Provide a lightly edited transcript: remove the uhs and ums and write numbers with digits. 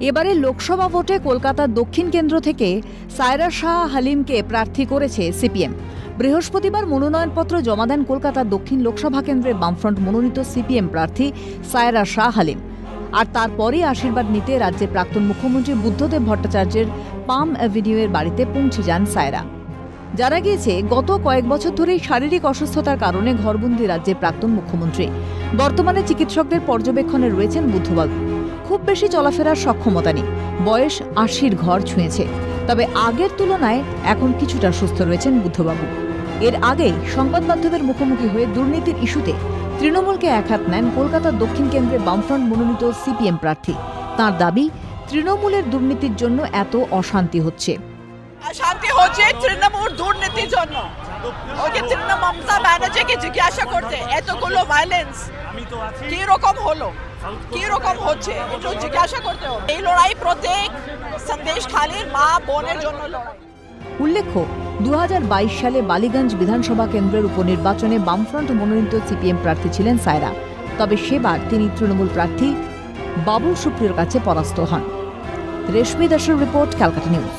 এবারে লোকসভা ভোটে কলকাতার দক্ষিণ কেন্দ্র থেকে সায়রা শাহ হালিমকে প্রার্থী করেছে সিপিএম। বৃহস্পতিবার মনোনয়নপত্র জমা দেন কলকাতার দক্ষিণ লোকসভা কেন্দ্রে বামফ্রন্ট মনোনীত সিপিএম প্রার্থী সায়রা শাহ হালিম। আর তারপরেই আশীর্বাদ নিতে রাজ্যের প্রাক্তন মুখ্যমন্ত্রী বুদ্ধদেব ভট্টাচার্যের পাম অ্যাভিনিউয়ের বাড়িতে পৌঁছে যান সায়রা। জানা গিয়েছে, গত কয়েক বছর ধরেই শারীরিক অসুস্থতার কারণে ঘরবন্দি রাজ্যের প্রাক্তন মুখ্যমন্ত্রী। বর্তমানে চিকিৎসকদের পর্যবেক্ষণে রয়েছেন বুদ্ধবাবু। খুব বেশি চলাফেরার সক্ষমতা নেই, বয়স ৮০-র ঘর ছুঁয়েছে। তবে আগের তুলনায় এখন কিছুটা সুস্থ রয়েছেন বুদ্ধবাবু। এর আগে সংবাদ মাধ্যমের মুখোমুখি হয়ে দুর্নীতির ইস্যুতে তৃণমূলকে একহাত নেন কলকাতার দক্ষিণ কেন্দ্রে বামফ্রন্ট মনোনীত সিপিএম প্রার্থী। তাঁর দাবি, তৃণমূলের দুর্নীতির জন্য এত অশান্তি হচ্ছে। শান্তি হচ্ছে তৃণমূল দুর্নীতির জন্য। ওকে তৃণমূল মমতা ব্যানার্জিকে জিজ্ঞাসা করতে এতগুলো ভায়োলেন্স কি রকম হলো, কি রকম হচ্ছে, একটু জিজ্ঞাসা করতে হবে। এই লড়াই প্রত্যেক সন্দেশখালীর মা বোনের জন্য লড়াই। উল্লেখ্য, ২০২২ সালে বালিগঞ্জ বিধানসভা কেন্দ্রের উপনির্বাচনে বামফ্রন্ট মনোনীত সিপিএম প্রার্থী ছিলেন সায়রা। তবে সেবার তিনি তৃণমূল প্রার্থী বাবুল সুপ্রিয়র কাছে পরাস্ত হন। রেশমি দাসের রিপোর্ট, ক্যালকাটা নিউজ।